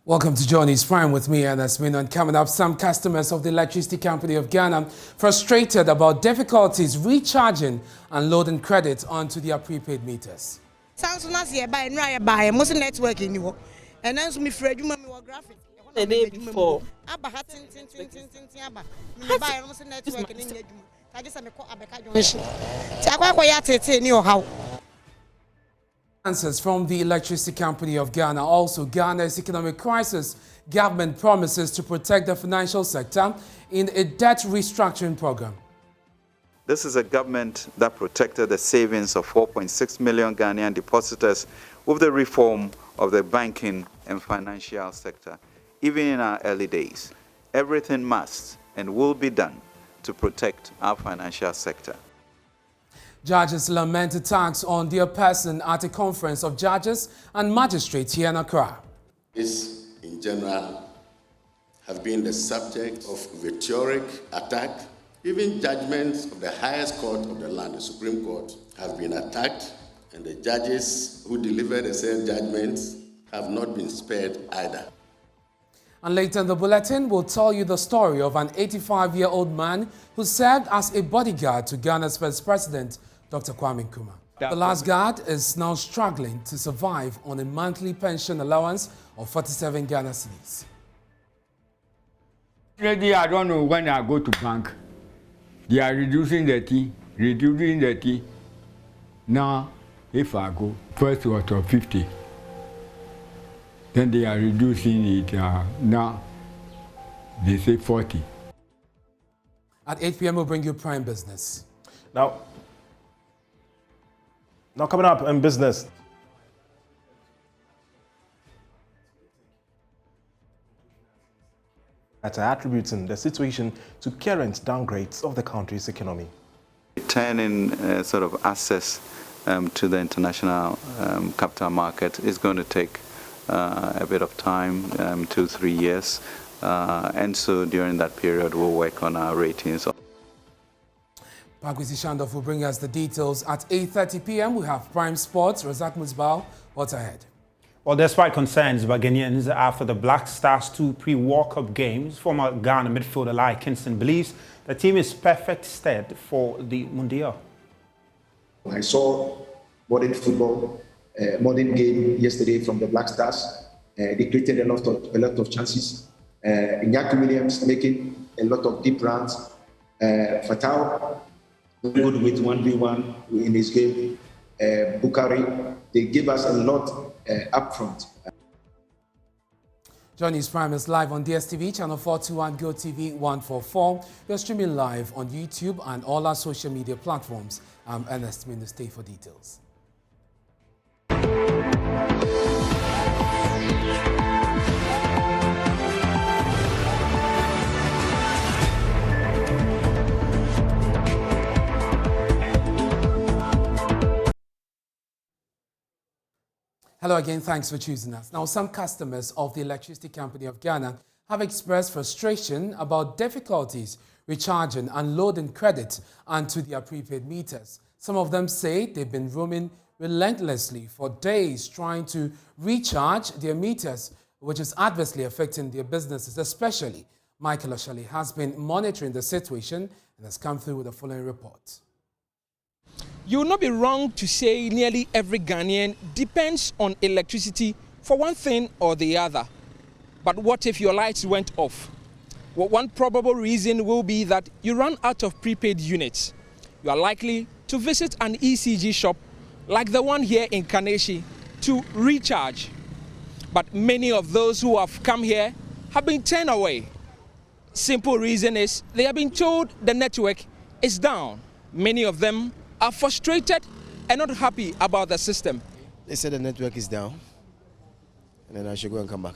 Welcome to Johnny's Prime with me, Ernest Kojo Manu. Coming up, some customers of the Electricity Company of Ghana frustrated about difficulties recharging and loading credit onto their prepaid meters. The day before. Answers from the Electricity Company of Ghana. Also, Ghana's economic crisis. Government promises to protect the financial sector in a debt restructuring program. This is a government that protected the savings of 4.6 million Ghanaian depositors with the reform of the banking and financial sector. Even in our early days, everything must and will be done to protect our financial sector. Judges lament attacks on their person at a conference of judges and magistrates here in Accra. This, in general, have been the subject of rhetoric attack. Even judgments of the highest court of the land, the Supreme Court, have been attacked, and the judges who delivered the said judgments have not been spared either. And later in the bulletin, we'll tell you the story of an 85-year-old man who served as a bodyguard to Ghana's first president, Dr. Kwame Nkrumah. The last guard is now struggling to survive on a monthly pension allowance of 47 Ghana cedis. I don't know when I go to bank. They are reducing the tea. Now, if I go, first was 50. Then they are reducing it, now they say 40. At 8 p.m. we'll bring you Prime Business. Now coming up in business. That are attributing the situation to current downgrades of the country's economy. Returning sort of access to the international capital market is going to take a bit of time, 2-3 years, and so during that period we'll work on our ratings. Pakwisi Shandoff will bring us the details at 8:30 p.m. We have Prime Sports. Razak Musbal, what's ahead? Well, despite concerns by Ghanaians after the Black Stars 2 pre-World Cup games, former Ghana midfielder Lai Kingston believes the team is perfect stead for the Mundial. I saw modern football, modern game yesterday from the Black Stars. They created a lot of chances. Iñaki Williams making a lot of deep runs. Fatau good with 1v1 in his game. Bukari, they give us a lot up front. Johnny's Prime is live on DSTV, channel 421, GoTV 144. We're streaming live on YouTube and all our social media platforms. I'm Ernest Kojo Manu. Stay for details. Hello again, thanks for choosing us. Now, some customers of the Electricity Company of Ghana have expressed frustration about difficulties recharging and loading credit onto their prepaid meters. Some of them say they've been roaming relentlessly for days trying to recharge their meters, which is adversely affecting their businesses, especially. Michael Oshali has been monitoring the situation and has come through with the following report. You will not be wrong to say nearly every Ghanaian depends on electricity for one thing or the other. But what if your lights went off? Well, one probable reason will be that you run out of prepaid units. You are likely to visit an ECG shop like the one here in Kaneshi to recharge. But many of those who have come here have been turned away. Simple reason is they have been told the network is down. Many of them are frustrated and not happy about the system. They said the network is down, and then I should go and come back.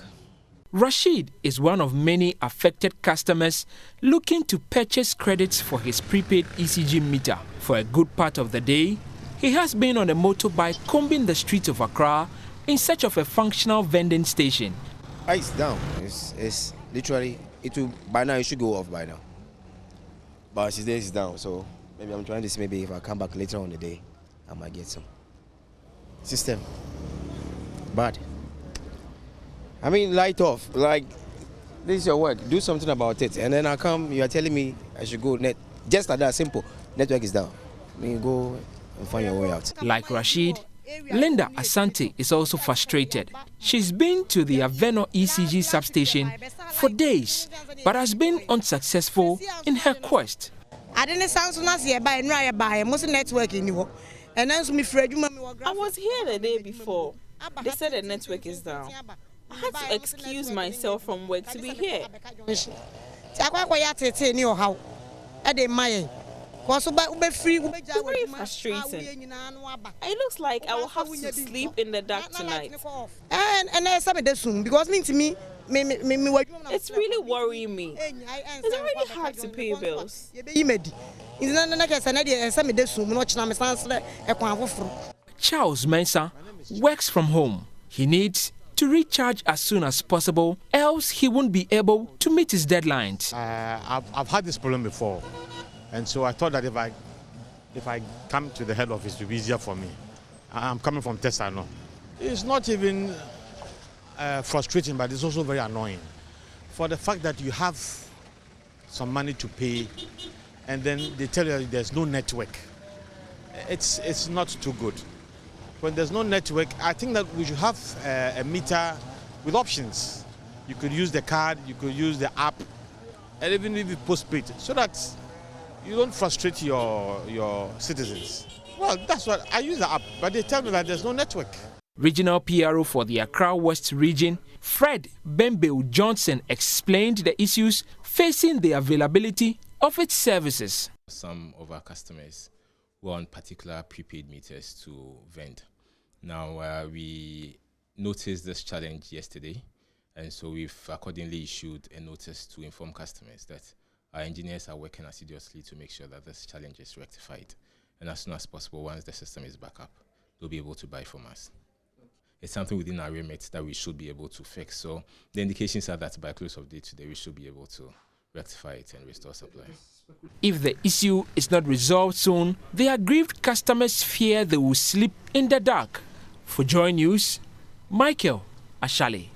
Rashid is one of many affected customers looking to purchase credits for his prepaid ECG meter. For a good part of the day, he has been on a motorbike combing the streets of Accra in search of a functional vending station. It's down. It's literally, by now it should go off by now. But today it's down, so maybe I'm trying to see maybe if I come back later on in the day, I might get some. System, bad. I mean, light off. Like, this is your work. Do something about it. And then I come, you are telling me I should go net. Just like that, simple. Network is down. I mean, go and find your way out. Like Rashid, Linda Asante is also frustrated. She's been to the Aveno ECG substation for days, but has been unsuccessful in her quest. I was here the day before. They said the network is down. I had to excuse myself from work to be here. It's very frustrating. It looks like I will have to sleep in the dark tonight. It's really worrying me. It's already hard to pay bills. Charles Mensah works from home. He needs to recharge as soon as possible, else he won't be able to meet his deadlines. I've had this problem before, and so I thought that if I come to the head office, it will be easier for me. I'm coming from Tesano. It's not even frustrating, but it's also very annoying. For the fact that you have some money to pay, and then they tell you there's no network. It's not too good. When there's no network, I think that we should have a meter with options. You could use the card, you could use the app, and even if you postpaid, so that you don't frustrate your citizens. Well, that's what I use the app, but they tell me that there's no network. Regional PRO for the Accra West region, Fred Bembeo Johnson, explained the issues facing the availability of its services. Some of our customers want particular prepaid meters to vend. Now, we noticed this challenge yesterday, and so we've accordingly issued a notice to inform customers that our engineers are working assiduously to make sure that this challenge is rectified. And as soon as possible, once the system is back up, they'll be able to buy from us. It's something within our remit that we should be able to fix. So the indications are that by close of day today, we should be able to rectify it and restore supply. If the issue is not resolved soon, the aggrieved customers fear they will sleep in the dark. For Joy News, Michael Ashale.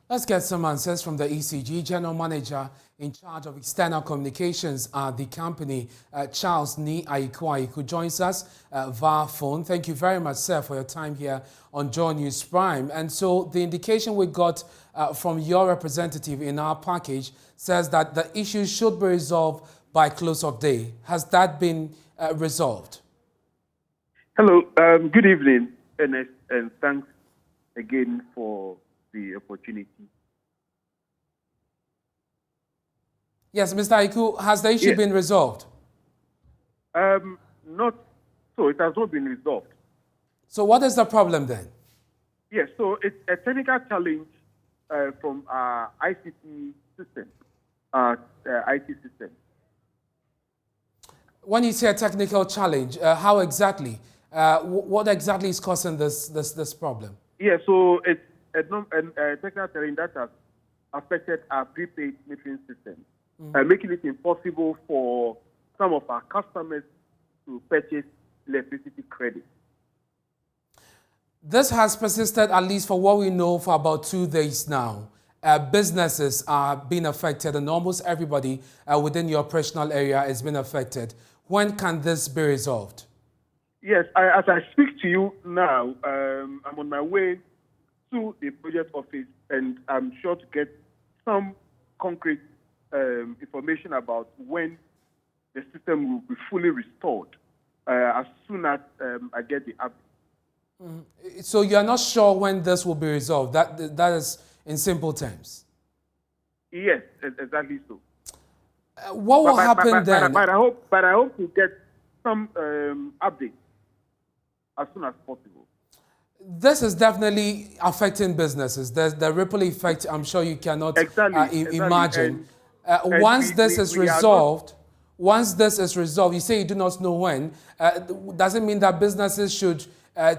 Let's get some answers from the ECG General Manager in charge of external communications at the company, Charles Ni Aikwai, who joins us via phone. Thank you very much, sir, for your time here on Joy News Prime. And so the indication we got from your representative in our package says that the issue should be resolved by close of day. Has that been resolved? Hello, good evening, Ernest, and thanks again for the opportunity. Yes, Mr. Aiku, has the issue been resolved? Not so, it has not been resolved. So what is the problem then? Yes, so it's a technical challenge from our ICT system, IT system. When you say a technical challenge, how exactly? What exactly is causing this problem? Yeah, so it's a technical challenge that has affected our prepaid metering system, making it impossible for some of our customers to purchase electricity credit. This has persisted, at least for what we know, for about 2 days now. Businesses are being affected, and almost everybody within your operational area is being affected. When can this be resolved? Yes, as I speak to you now, I'm on my way to the project office, and I'm sure to get some concrete information about when the system will be fully restored as soon as I get the update. So you're not sure when this will be resolved? That is in simple terms? Yes, exactly so. What will happen then? But I hope to get some updates as soon as possible. This is definitely affecting businesses. There's the ripple effect I'm sure you cannot imagine. Once this is resolved, you say you do not know when, does it mean that businesses should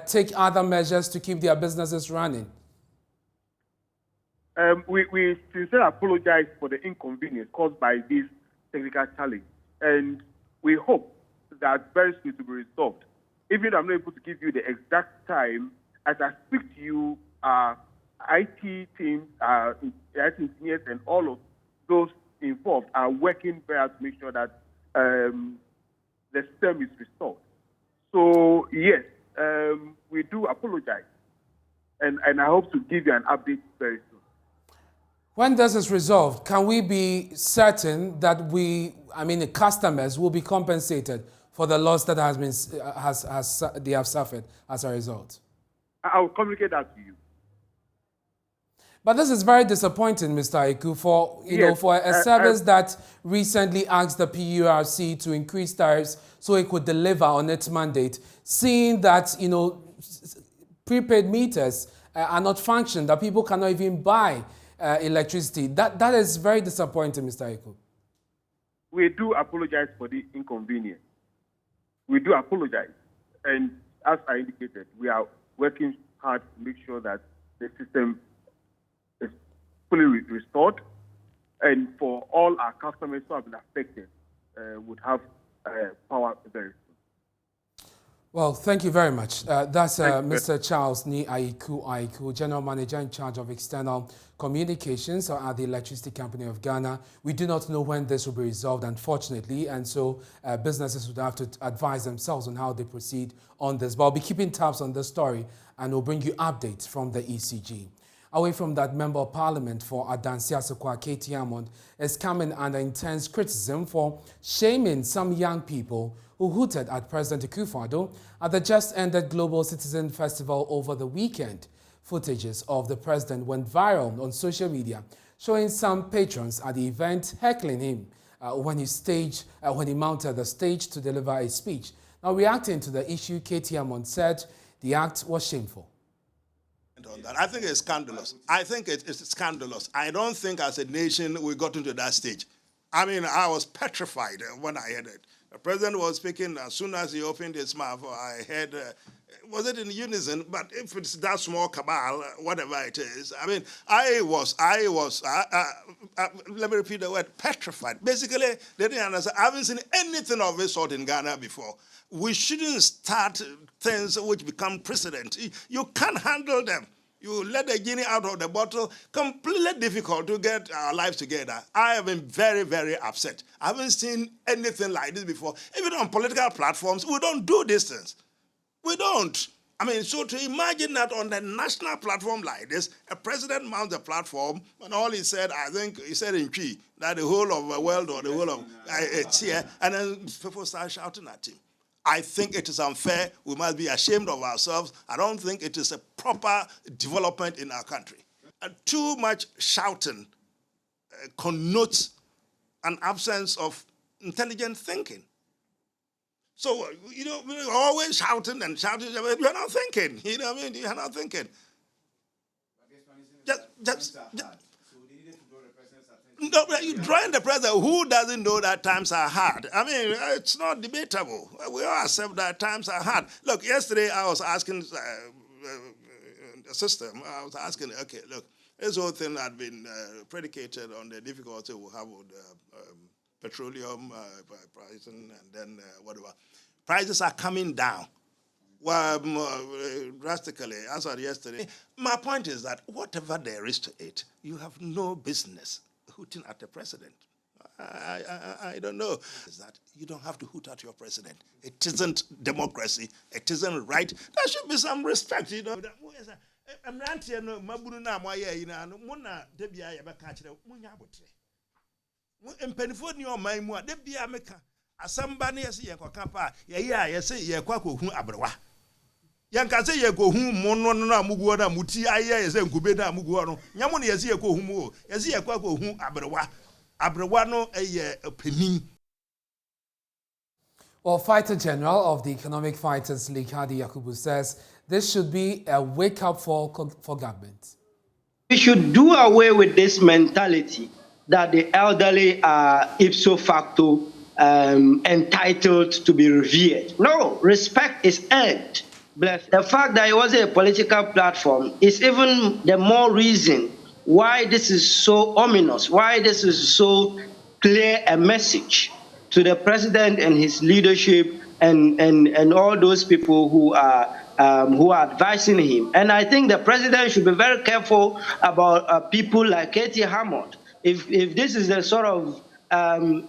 take other measures to keep their businesses running? We sincerely apologize for the inconvenience caused by this technical challenge, and we hope that very soon to be resolved. Even though I'm not able to give you the exact time, as I speak to you, IT teams, IT engineers, and all of those involved are working very hard to make sure that the system is restored. So yes, we do apologize, and I hope to give you an update very soon. When this is resolved, can we be certain that the customers will be compensated for the loss that they have suffered as a result? I will communicate that to you. But this is very disappointing, Mr. Aiku, for a service that recently asked the PURC to increase tariffs so it could deliver on its mandate, seeing that prepaid meters are not functioning, that people cannot even buy electricity. That is very disappointing, Mr. Aiku. We do apologize for the inconvenience. We do apologize. And as I indicated, we are working hard to make sure that the system is fully restored. And for all our customers who have been affected, would have power very soon. Well, thank you very much. That's Mr. Charles Ni Aiku, General Manager in charge of External Communications at the Electricity Company of Ghana. We do not know when this will be resolved, unfortunately, and so businesses would have to advise themselves on how they proceed on this. But I'll be keeping tabs on this story, and we'll bring you updates from the ECG. Away from that, Member of Parliament for Adansi Asokwa, Katie Hammond, is coming under intense criticism for shaming some young people who hooted at President Akufo-Addo at the just-ended Global Citizen Festival over the weekend. Footages of the president went viral on social media, showing some patrons at the event heckling him when he mounted the stage to deliver a speech. Now, reacting to the issue, Katie Hammond said the act was shameful. I think it's scandalous. It's scandalous. I don't think as a nation we got into that stage. I mean, I was petrified when I heard it. The president was speaking. As soon as he opened his mouth, I heard, was it in unison? But if it's that small cabal, whatever it is, I mean, I was, let me repeat the word, petrified. Basically, they didn't understand. I haven't seen anything of this sort in Ghana before. We shouldn't start things which become precedent. You can't handle them. You let the genie out of the bottle, completely difficult to get our lives together. I have been very, very upset. I haven't seen anything like this before. Even on political platforms, we don't do these things. We don't. I mean, so to imagine that on the national platform like this, a president mounts a platform, and all he said, I think he said in Chi, that the whole of the world or the whole of it's here, and then people start shouting at him. I think it is unfair. We must be ashamed of ourselves. I don't think it is a proper development in our country. Too much shouting connotes an absence of intelligent thinking. So, we're always shouting and shouting. You're not thinking. You know what I mean? You're not thinking. No, you drawing the president. Who doesn't know that times are hard? I mean, it's not debatable. We all accept that times are hard. Look, yesterday I was asking the system, I was asking, okay, look, this whole thing had been predicated on the difficulty we have with petroleum pricing and then whatever. Prices are coming down. Well, drastically, as of yesterday. My point is that whatever there is to it, you have no business hooting at the president. I don't know. Is that you don't have to hoot at your president. It isn't democracy. It isn't right. There should be some respect, I'm not here. No, Mabuna, my Mona, Debia, Yabakach, Munyabutre. In Penfolio, my moi, Debia Meka, as somebody as Yakapa, say Yakako, who Abra. Yankase yeko hu mono na muguora muti aye eze nkubeda muguoro nyamo ne yesi yeko hu mu yesi yeko hu abrewa no eye penin. Well, Fighter General of the Economic Fighters League, Hadi Yakubu, says this should be a wake-up for government. We should do away with this mentality that the elderly are ipso facto entitled to be revered. No, respect is earned. The fact that it was a political platform is even the more reason why this is so ominous, why this is so clear a message to the president and his leadership and all those people who are advising him. And I think the president should be very careful about people like Katie Hammond. If this is the sort of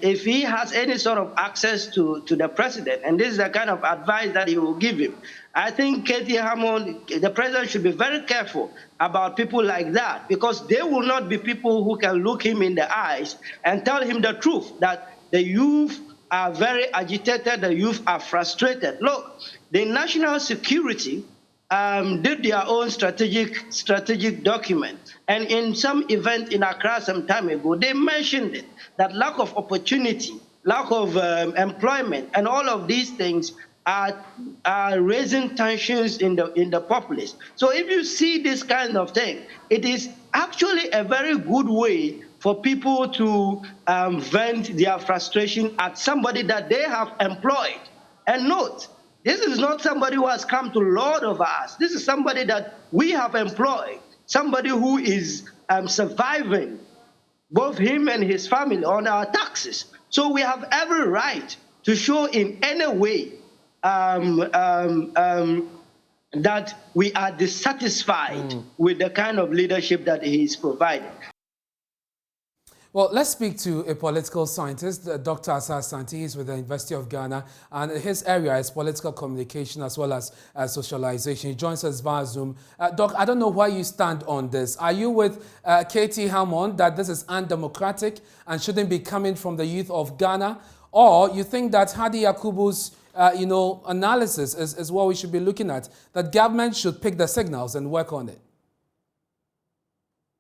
if he has any sort of access to the president, and this is the kind of advice that he will give him, I think Katie Hammond, the president should be very careful about people like that, because they will not be people who can look him in the eyes and tell him the truth, that the youth are very agitated, the youth are frustrated. Look, the national security did their own strategic document. And in some event in Accra some time ago, they mentioned it, that lack of opportunity, lack of employment, and all of these things are raising tensions in the populace. So if you see this kind of thing, it is actually a very good way for people to vent their frustration at somebody that they have employed. And note, this is not somebody who has come to lord over us. This is somebody that we have employed, somebody who is surviving, both him and his family, on our taxes. So we have every right to show in any way that we are dissatisfied with the kind of leadership that he is providing. Well, let's speak to a political scientist, Dr. Asar Santi. He's with the University of Ghana, and his area is political communication as well as socialization. He joins us via Zoom. Doc, I don't know where you stand on this. Are you with Katie Hammond that this is undemocratic and shouldn't be coming from the youth of Ghana? Or you think that Hadi Yakubu's analysis is what we should be looking at, that government should pick the signals and work on it?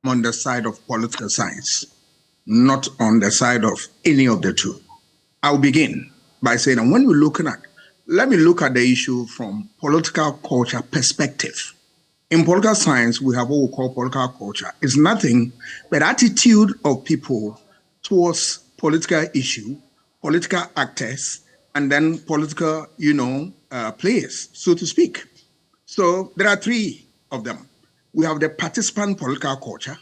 On the side of political science, not on the side of any of the two. I'll begin by saying that when we're looking at, let me look at the issue from political culture perspective. In political science, we have what we call political culture. It's nothing but attitude of people towards political issue, political actors, and then political, players, so to speak. So there are three of them. We have the participant political culture,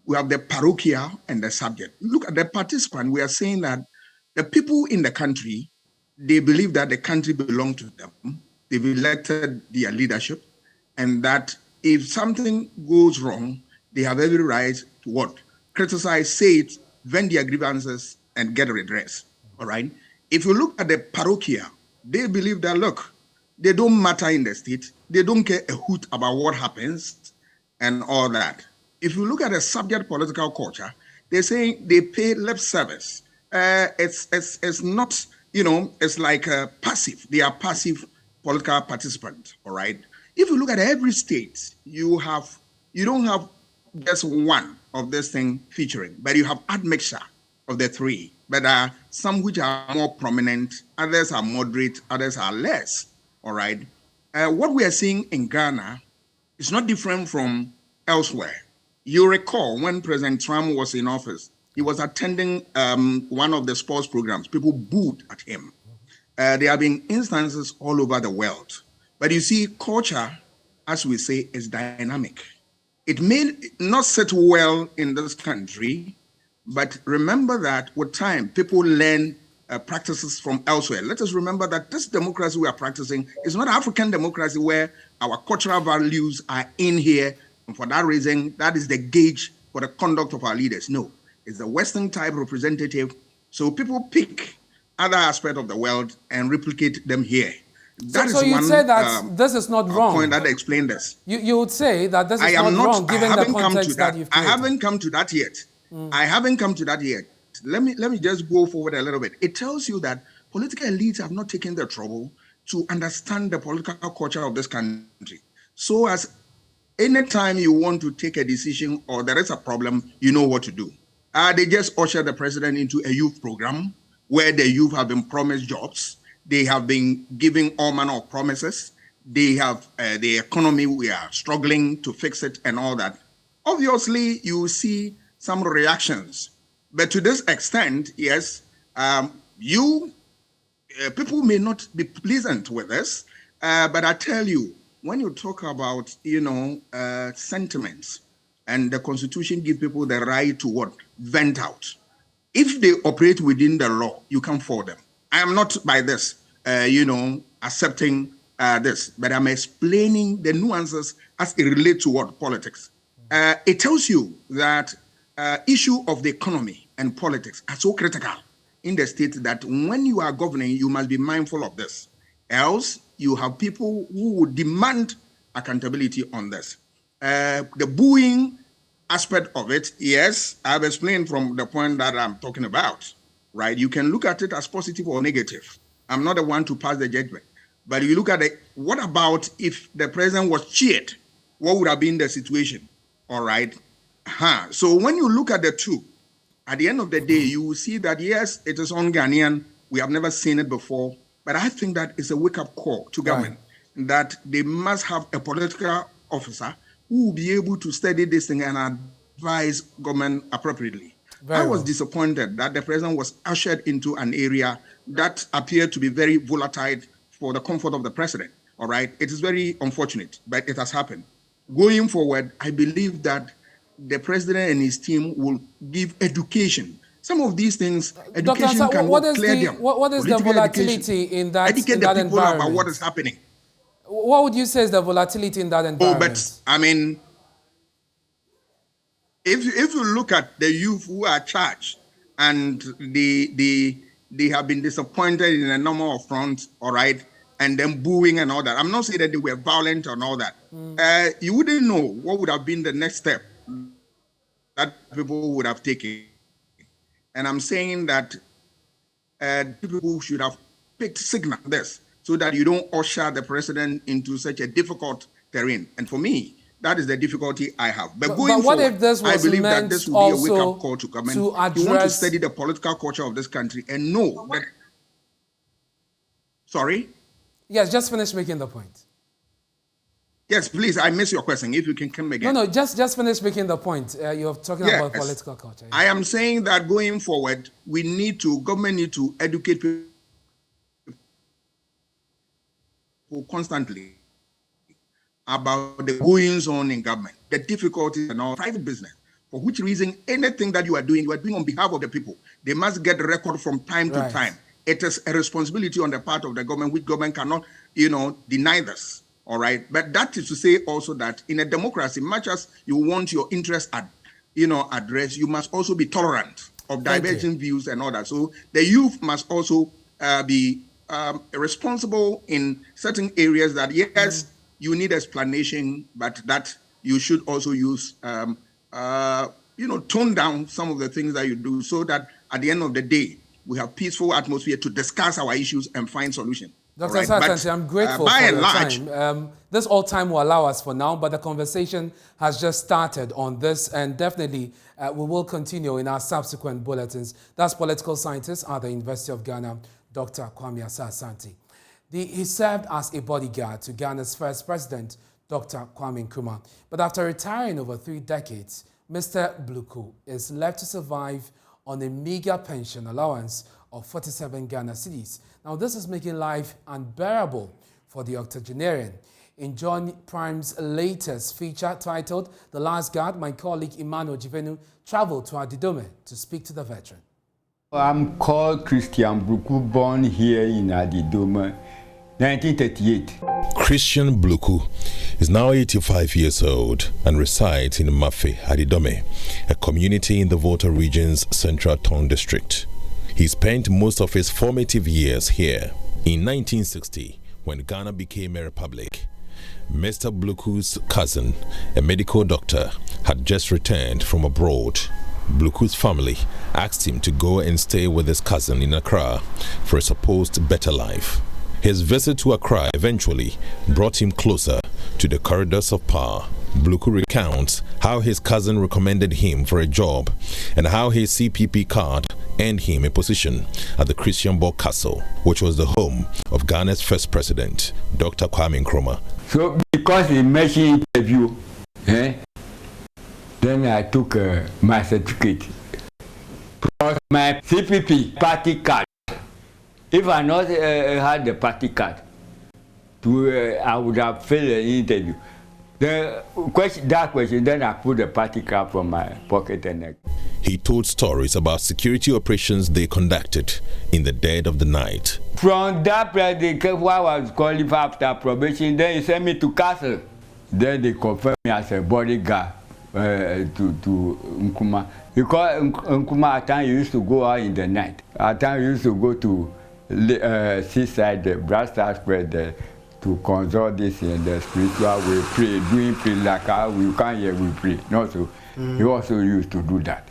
we have the parochial and the subject. Look at the participant. We are saying that the people in the country, they believe that the country belongs to them. They've elected their leadership, and that if something goes wrong, they have every right to what? Criticize, say it, vent their grievances, and get a redress. All right? If you look at the parochial, they believe that, look, they don't matter in the state. They don't care a hoot about what happens and all that. If you look at the subject political culture, they're saying they pay lip service. It's not, it's like passive. They are passive political participants, all right? If you look at every state, you don't have just one of this thing featuring, but you have admixture of the three. But there are some which are more prominent, others are moderate, others are less, all right? What we are seeing in Ghana is not different from elsewhere. You recall when President Trump was in office, he was attending one of the sports programs. People booed at him. There have been instances all over the world. But you see, culture, as we say, is dynamic. It may not sit well in this country, but remember that with time, people learn practices from elsewhere. Let us remember that this democracy we are practicing is not African democracy where our cultural values are in here. And for that reason, that is the gauge for the conduct of our leaders. No, it's the Western type representative. So people pick other aspects of the world and replicate them here. So you'd say that this is not wrong. Point that explain this. You would say that this is not wrong given the context that you've created. I haven't come to that yet. I haven't come to that yet. Let me just go forward a little bit. It tells you that political elites have not taken the trouble to understand the political culture of this country. So as anytime you want to take a decision or there is a problem, you know what to do. They just usher the president into a youth program where the youth have been promised jobs. They have been giving all manner of promises. They have the economy, we are struggling to fix it and all that. Obviously, you see some reactions. But to this extent, yes, people may not be pleasant with this, but I tell you, when you talk about, sentiments, and the Constitution gives people the right to what? Vent out. If they operate within the law, you can fault them. I am not by this. accepting this. But I'm explaining the nuances as it relates to what politics. It tells you that issue of the economy and politics are so critical in the state that when you are governing, you must be mindful of this. Else, you have people who would demand accountability on this. The booing aspect of it, yes, I've explained from the point that I'm talking about, right? You can look at it as positive or negative. I'm not the one to pass the judgment. But you look at it, what about if the president was cheated? What would have been the situation? All right. So when you look at the two, at the end of the day, you will see that, yes, it is un-Ghanaian. We have never seen it before. But I think that it's a wake-up call to government that they must have a political officer who will be able to study this thing and advise government appropriately. I was disappointed that the president was ushered into an area that appeared to be very volatile for the comfort of the president. All right. It is very unfortunate, but it has happened. Going forward, I believe that the president and his team will give education. Some of these things, education Dr. can clear them. What is the volatility in that, educate the people about what is happening. What would you say is the volatility in that environment? But I mean, if you look at the youth who are charged and they have been disappointed in a number of fronts, all right, and then booing and all that. I'm not saying that they were violent and all that. You wouldn't know what would have been the next step that people would have taken. And I'm saying that people should have picked signal this so that you don't usher the president into such a difficult terrain. And for me, that is the difficulty I have. But going what forward, if this was I believe that this will be a wake-up call to government. You want to study the political culture of this country and know that... Sorry? Yes, just finish making the point. Yes, please, I missed your question. If you can come again. No, just finish making the point. You're talking about political culture. I am saying that going forward, government need to educate people constantly about the goings on in government, the difficulties and all private business. For which reason, anything that you are doing on behalf of the people. They must get the record from time to time. It is a responsibility on the part of the government, which government cannot, deny this. All right. But that is to say also that in a democracy, much as you want your interests addressed, you must also be tolerant of diverging views and all that. So the youth must also be responsible in certain areas that, yes, you need explanation, but that you should also use, tone down some of the things that you do so that at the end of the day, we have peaceful atmosphere to discuss our issues and find solutions. Dr. Satansi, I'm grateful for your time. This all time will allow us for now, but the conversation has just started on this, and definitely we will continue in our subsequent bulletins. That's political scientist at the University of Ghana, Dr. Kwame Asah-Asante. He served as a bodyguard to Ghana's first president, Dr. Kwame Nkrumah. But after retiring over 3 decades, Mr. Bluku is left to survive on a meager pension allowance of 47 Ghana cedis. Now, this is making life unbearable for the octogenarian. In John Prime's latest feature titled The Last Guard, my colleague Emmanuel Jivenu traveled to Adidome to speak to the veteran. I'm called Christian Bluku, born here in Adidome, 1938. Christian Bluku is now 85 years old and resides in Mafe, Adidome, a community in the Volta region's Central Town District. He spent most of his formative years here. In 1960, when Ghana became a republic, Mr. Bluku's cousin, a medical doctor, had just returned from abroad. Bluku's family asked him to go and stay with his cousin in Accra for a supposed better life. His visit to Accra eventually brought him closer to the corridors of power. Bluku recounts how his cousin recommended him for a job and how his CPP card earned him a position at the Christian Borg Castle, which was the home of Ghana's first president, Dr. Kwame Nkrumah. So because he mentioned interview, then I took my certificate. Plus my CPP party card. If I not had the party card, I would have failed the interview. That question, then I put the party card from my pocket and He told stories about security operations they conducted in the dead of the night. From that place, I was qualified after probation. Then he sent me to Castle. Then they confirmed me as a bodyguard to Nkrumah. Because Nkrumah at times used to go out in the night. At times used to go to seaside, the Brasta Square there, to consult this in the spiritual way, pray, doing prayer like how we come here, we pray. Not so. He also used to do that.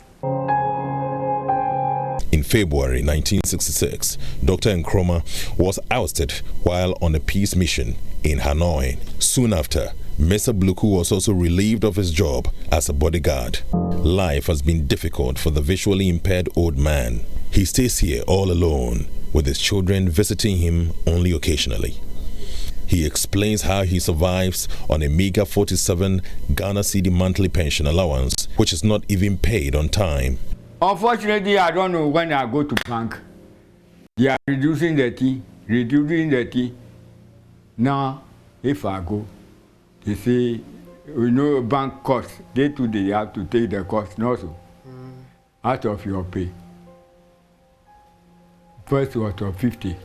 In February 1966, Dr. Nkrumah was ousted while on a peace mission in Hanoi. Soon after, Mr. Bluku was also relieved of his job as a bodyguard. Life has been difficult for the visually impaired old man. He stays here all alone, with his children visiting him only occasionally. He explains how he survives on a meager 47 Ghana cedi monthly pension allowance, which is not even paid on time. Unfortunately, I don't know when I go to bank. They are reducing the tea. Now, if I go, they say, we know bank costs. They have to take the cost also out of your pay. First was of 50.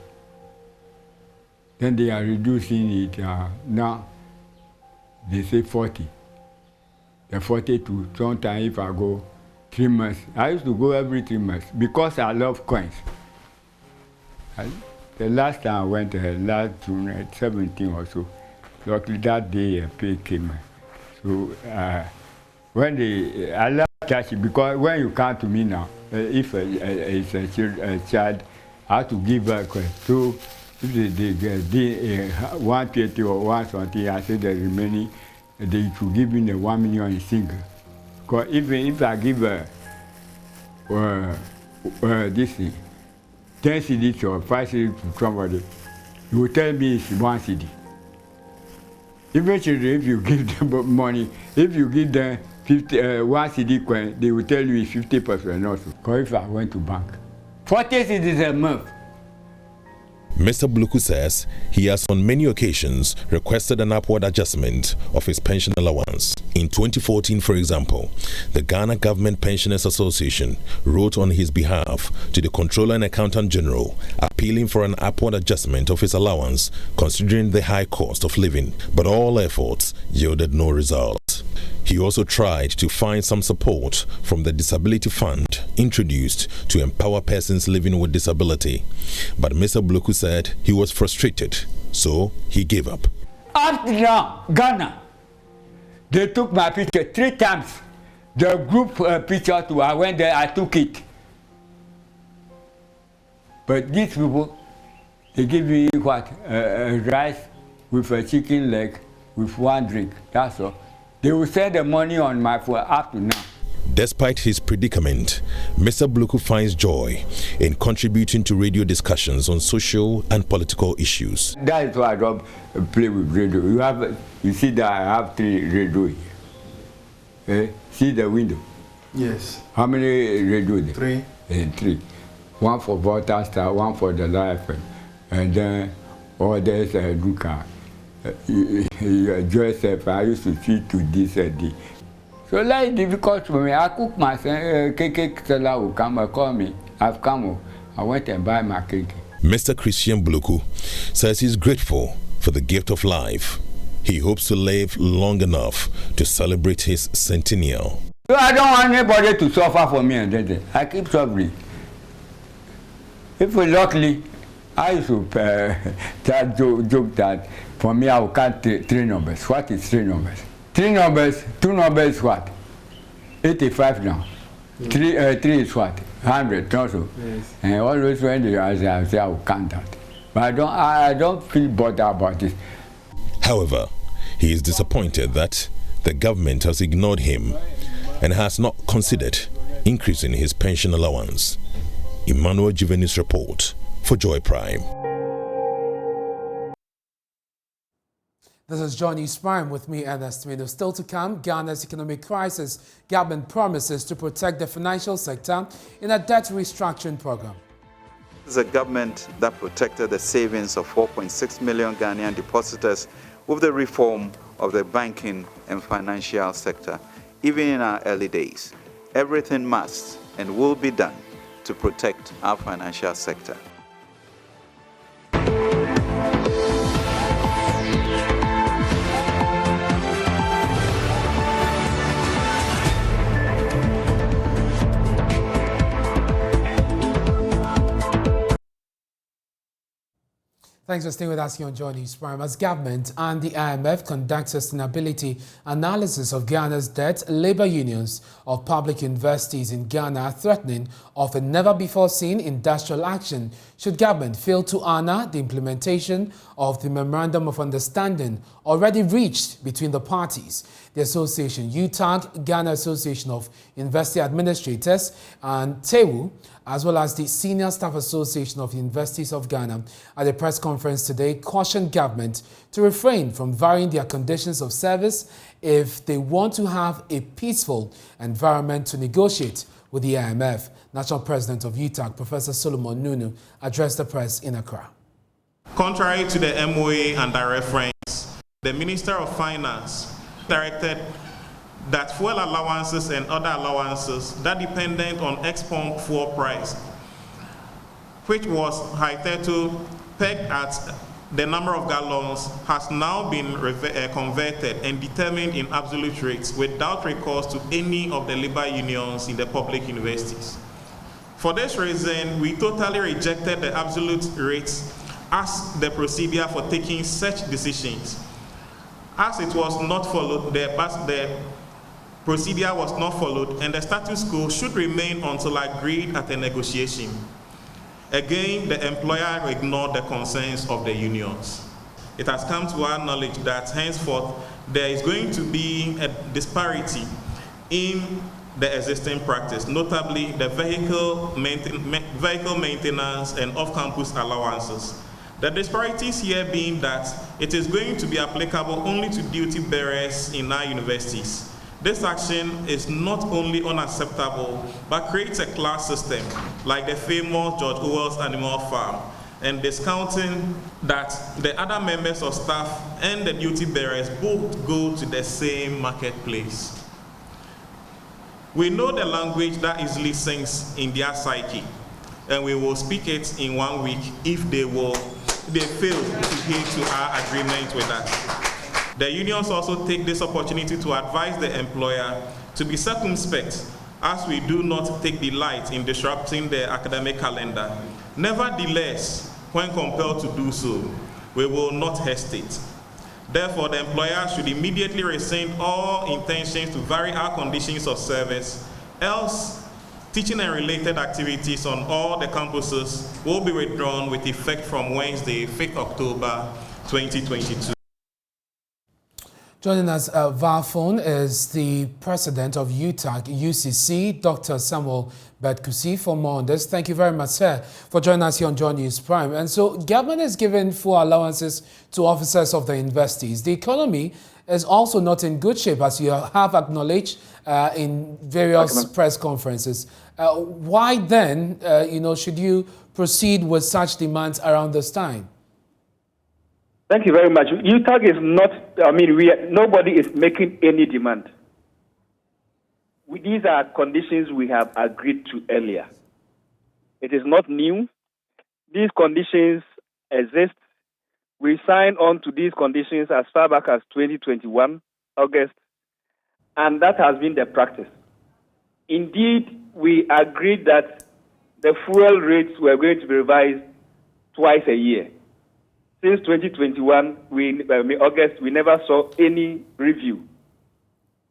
Then they are reducing it. Now, they say 40. The 42, sometimes if I go 3 months. I used to go every 3 months because I love coins. The last time I went, last June, 17 or so, luckily that day a pay came. So when I love cash because when you come to me now, if it's a child, I have to give back. So if they 120 or 120, I say the remaining, they should give me the 1 million in single. Because even if I give this thing, 10 cedis or 5 cedis to somebody, you will tell me it's 1 cedi. Eventually, if you give them money, if you give them 1 cedi coin, they will tell you it's 50% also. Because if I went to bank, 40 cedis a month. Mr. Bluku says he has on many occasions requested an upward adjustment of his pension allowance. In 2014, for example, the Ghana Government Pensioners Association wrote on his behalf to the Comptroller and Accountant General appealing for an upward adjustment of his allowance considering the high cost of living, but all efforts yielded no result. He also tried to find some support from the Disability Fund introduced to empower persons living with disability. But Mr. Bluku said he was frustrated, so he gave up. Up to now, Ghana, they took my picture 3 times. The group picture too, I went there, I took it. But these people, they give me what? Rice with a chicken leg with 1 drink, that's all. They will send the money on my phone up to now. Despite his predicament, Mr. Bluku finds joy in contributing to radio discussions on social and political issues. That is why I don't play with radio. You see that I have 3 radio here. See the window? Yes. How many radio there? 3. 3. 1 for Volta Star, 1 for the Life, and then others Duka. Joseph, I used to see to this day. So life is difficult for me. I cook myself, cake seller will come and call me. I've come, I went and buy my cake. Mr. Christian Bluku says he's grateful for the gift of life. He hopes to live long enough to celebrate his centennial. So I don't want anybody to suffer for me and then I keep suffering. If luckily, I used to joke that for me I will count 3 numbers. What is 3 numbers? 3 numbers, 2 numbers what? 85 now. 3 is what? 100 also. Yes. And always when they ask, I will count that. But I don't feel bothered about it. However, he is disappointed that the government has ignored him and has not considered increasing his pension allowance. Emmanuel Juvenis report for Joy Prime. This is Joy News Prime with me, Ernest Kojo. Still to come, Ghana's economic crisis. Government promises to protect the financial sector in a debt restructuring program. This is a government that protected the savings of 4.6 million Ghanaian depositors with the reform of the banking and financial sector, even in our early days. everything must and will be done to protect our financial sector. Thanks for staying with us here on Joy News Prime. As government and the IMF conduct sustainability analysis of Ghana's debt, labor unions of public universities in Ghana are threatening of a never-before-seen industrial action should government fail to honor the implementation of the Memorandum of Understanding already reached between the parties. The association, UTAG, Ghana Association of University Administrators, and TEWU, as well as the Senior Staff Association of Universities of Ghana, at a press conference today, cautioned government to refrain from varying their conditions of service if they want to have a peaceful environment to negotiate with the IMF. National President of UTAG, Professor Solomon Nunu, addressed the press in Accra. Contrary to the MOA and the reference, the Minister of Finance directed that fuel allowances and other allowances that dependent on ex-pump fuel price, which was hitherto pegged at the number of gallons, has now been converted and determined in absolute rates without recourse to any of the labor unions in the public universities. For this reason, we totally rejected the absolute rates as the procedure for taking such decisions. As it was not followed, the procedure was not followed, and the status quo should remain until agreed at a negotiation. Again, the employer ignored the concerns of the unions. It has come to our knowledge that henceforth there is going to be a disparity in the existing practice, notably the vehicle maintenance and off-campus allowances. The disparities here being that it is going to be applicable only to duty bearers in our universities. This action is not only unacceptable, but creates a class system like the famous George Orwell's Animal Farm, and discounting that the other members of staff and the duty bearers both go to the same marketplace. We know the language that easily sinks in their psyche, and we will speak it in 1 week if they fail to adhere to our agreement with us. The unions also take this opportunity to advise the employer to be circumspect, as we do not take delight in disrupting the academic calendar. Nevertheless, when compelled to do so, we will not hesitate. Therefore, the employer should immediately rescind all intentions to vary our conditions of service, else teaching and related activities on all the campuses will be withdrawn with effect from Wednesday, 5th October 2022. Joining us via phone is the president of UTAG UCC, Dr. Samuel Bedkusi. For more on this, thank you very much, sir, for joining us here on Joy News Prime. And so, government is giving full allowances to officers of the universities. The economy is also not in good shape, as you have acknowledged in various press conferences. Why then, should you proceed with such demands around this time? Thank you very much. UTAG is not, nobody is making any demand. These are conditions we have agreed to earlier. It is not new. These conditions exist. We signed on to these conditions as far back as 2021, August, and that has been the practice. Indeed, we agreed that the fuel rates were going to be revised twice a year. Since 2021, August, we never saw any review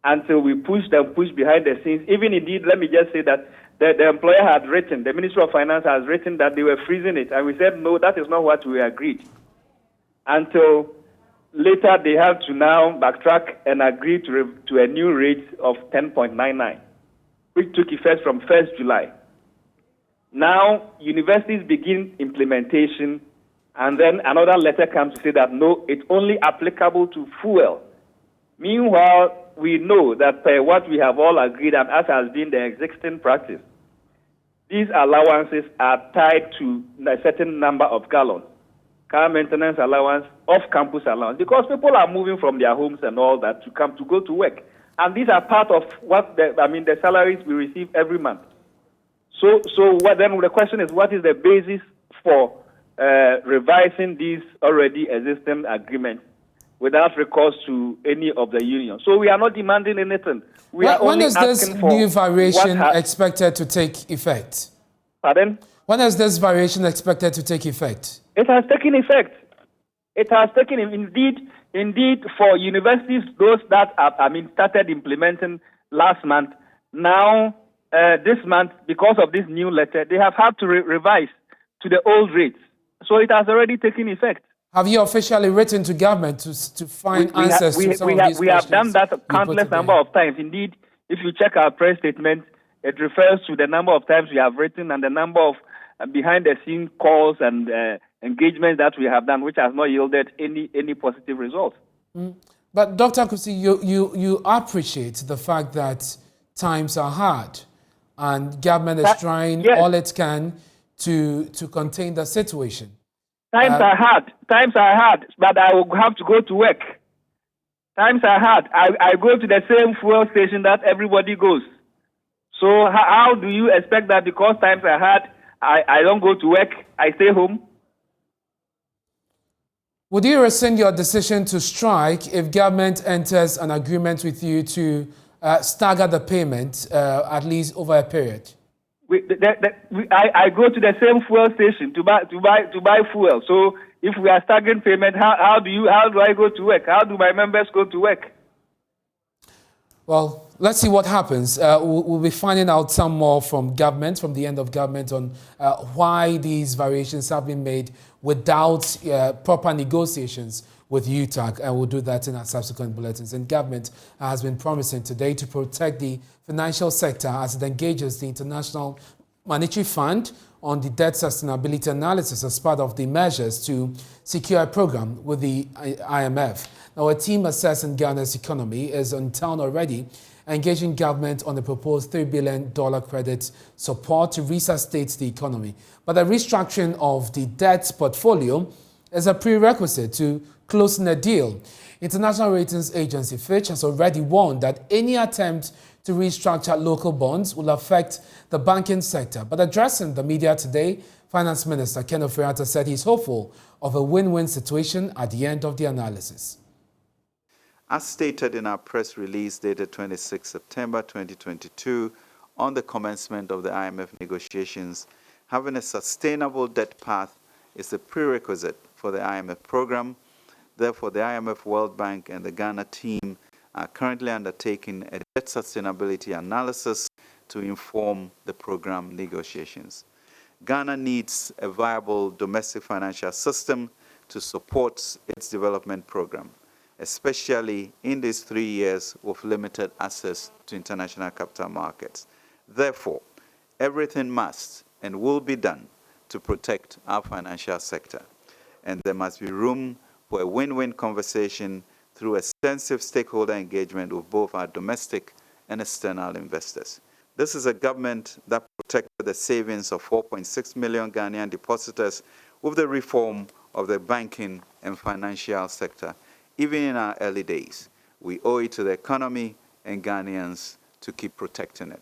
until we pushed behind the scenes. Even indeed, let me just say that the employer had written, the Ministry of Finance has written that they were freezing it. And we said, no, that is not what we agreed. Until later, they have to now backtrack and agree to a new rate of 10.99, which took effect from 1st July. Now, universities begin implementation, and then another letter comes to say that, no, it's only applicable to fuel. Meanwhile, we know that per what we have all agreed, and as has been the existing practice, these allowances are tied to a certain number of gallons. Car maintenance allowance, off-campus allowance, because people are moving from their homes and all that to go to work. And these are part of what the salaries we receive every month. So what then the question is, what is the basis for revising these already existing agreements without recourse to any of the unions? So we are not demanding anything. When is this new variation expected to take effect? Pardon? When is this variation expected to take effect? It has taken effect. It has taken, indeed, for universities, those that started implementing last month. Now, this month, because of this new letter, they have had to revise to the old rates. So it has already taken effect. Have you officially written to government to find answers to some of these questions? We have done that countless number of times. Indeed, if you check our press statement, it refers to the number of times we have written and the number of behind-the-scene calls and engagements that we have done, which has not yielded any positive results. But Dr. Kusi, you appreciate the fact that times are hard and government is trying all it can to contain the situation. Times are hard, but I will have to go to work. Times are hard. I go to the same fuel station that everybody goes. So how do you expect that because times are hard, I don't go to work, I stay home? Would you rescind your decision to strike if government enters an agreement with you to stagger the payment at least over a period? I go to the same fuel station to buy fuel. So if we are staggering payment, how do I go to work? How do my members go to work? Well, let's see what happens. We'll be finding out some more from government, from the end of government, on why these variations have been made without proper negotiations with UTAG, and we'll do that in our subsequent bulletins. And government has been promising today to protect the financial sector as it engages the International Monetary Fund on the debt sustainability analysis as part of the measures to secure a program with the IMF. Now, a team assessing Ghana's economy is in town already, engaging government on the proposed $3 billion credit support to resuscitate the economy. But the restructuring of the debt portfolio is a prerequisite to closing a deal. International ratings agency Fitch has already warned that any attempt to restructure local bonds will affect the banking sector. But addressing the media today, Finance Minister Ken Ofori-Atta said he's hopeful of a win-win situation at the end of the analysis. As stated in our press release dated 26 September 2022, on the commencement of the IMF negotiations, having a sustainable debt path is a prerequisite for the IMF program. Therefore, the IMF, World Bank, and the Ghana team are currently undertaking a debt sustainability analysis to inform the program negotiations. Ghana needs a viable domestic financial system to support its development program, especially in these 3 years with limited access to international capital markets. Therefore, everything must and will be done to protect our financial sector. And there must be room for a win-win conversation through extensive stakeholder engagement with both our domestic and external investors. This is a government that protected the savings of 4.6 million Ghanaian depositors with the reform of the banking and financial sector. Even in our early days, we owe it to the economy and Ghanaians to keep protecting it.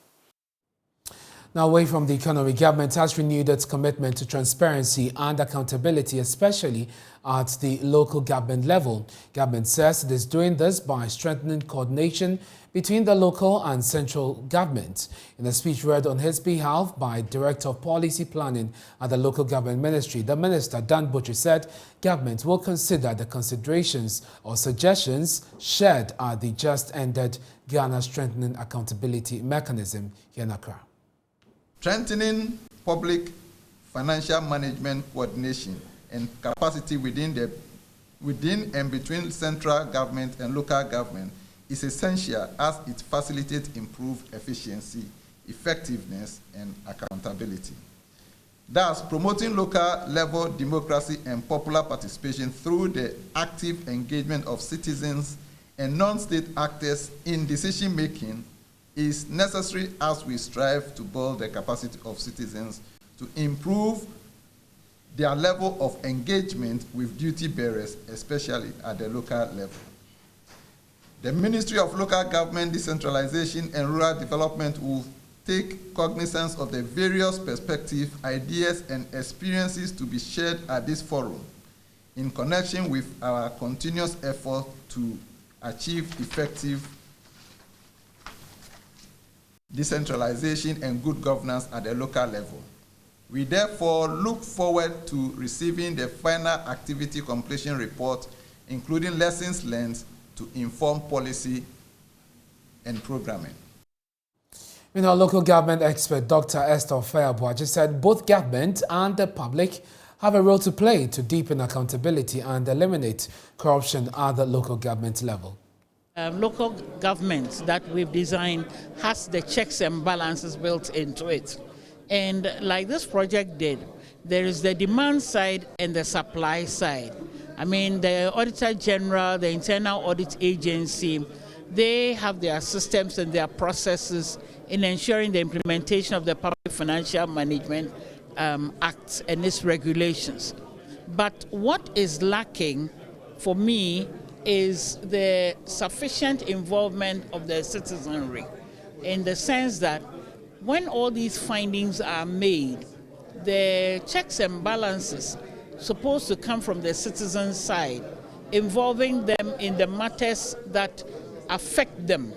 Now, away from the economy, government has renewed its commitment to transparency and accountability, especially at the local government level. Government says it is doing this by strengthening coordination between the local and central government. In a speech read on his behalf by Director of Policy Planning at the Local Government Ministry, the Minister, Dan Butchie, said government will consider the considerations or suggestions shared at the just-ended Ghana Strengthening Accountability Mechanism here in Accra. Strengthening public financial management coordination and capacity within and between central government and local government is essential as it facilitates improved efficiency, effectiveness, and accountability. Thus, promoting local level democracy and popular participation through the active engagement of citizens and non-state actors in decision-making is necessary as we strive to build the capacity of citizens to improve their level of engagement with duty bearers, especially at the local level. The Ministry of Local Government Decentralization and Rural Development will take cognizance of the various perspectives, ideas, and experiences to be shared at this forum in connection with our continuous effort to achieve effective decentralization and good governance at the local level. We therefore look forward to receiving the final activity completion report, including lessons learned to inform policy and programming. Local government expert Dr. Esther Feabuaji said both government and the public have a role to play to deepen accountability and eliminate corruption at the local government level. Local government that we've designed has the checks and balances built into it. And like this project did, there is the demand side and the supply side. I mean, the Auditor General, the Internal Audit Agency, they have their systems and their processes in ensuring the implementation of the Public Financial Management Act and its regulations. But what is lacking for me is the sufficient involvement of the citizenry, in the sense that when all these findings are made, the checks and balances supposed to come from the citizen side, involving them in the matters that affect them,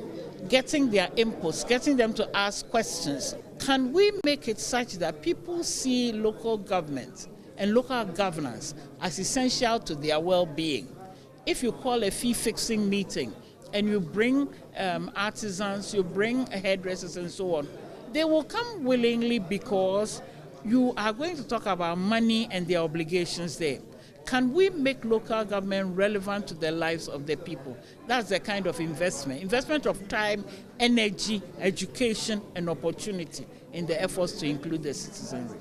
getting their inputs, getting them to ask questions. Can we make it such that people see local government and local governance as essential to their well-being? If you call a fee-fixing meeting and you bring artisans, you bring hairdressers and so on, they will come willingly because you are going to talk about money and their obligations there. Can we make local government relevant to the lives of the people? That's the kind of investment of time, energy, education, and opportunity in the efforts to include the citizenry.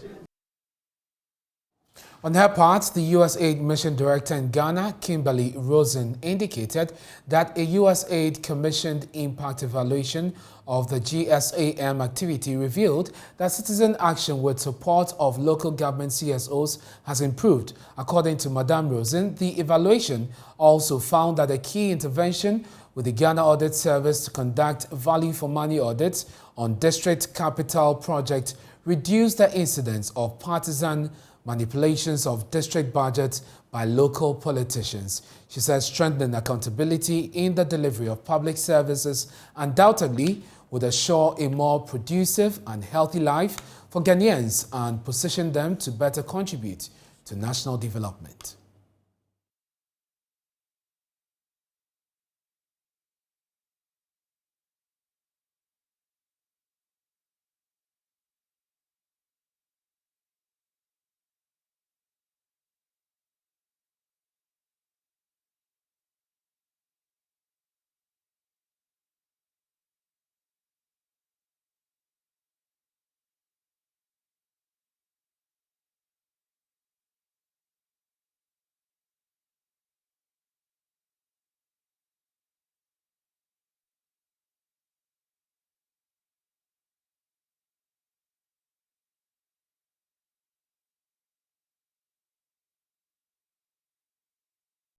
On her part, the USAID Mission Director in Ghana, Kimberly Rosen, indicated that a USAID commissioned impact evaluation of the GSAM activity revealed that citizen action with support of local government CSOs has improved. According to Madame Rosen, the evaluation also found that a key intervention with the Ghana Audit Service to conduct value for money audits on district capital projects reduced the incidence of partisan manipulations of district budgets by local politicians. She says strengthening accountability in the delivery of public services undoubtedly would assure a more producive and healthy life for Ghanaians and position them to better contribute to national development.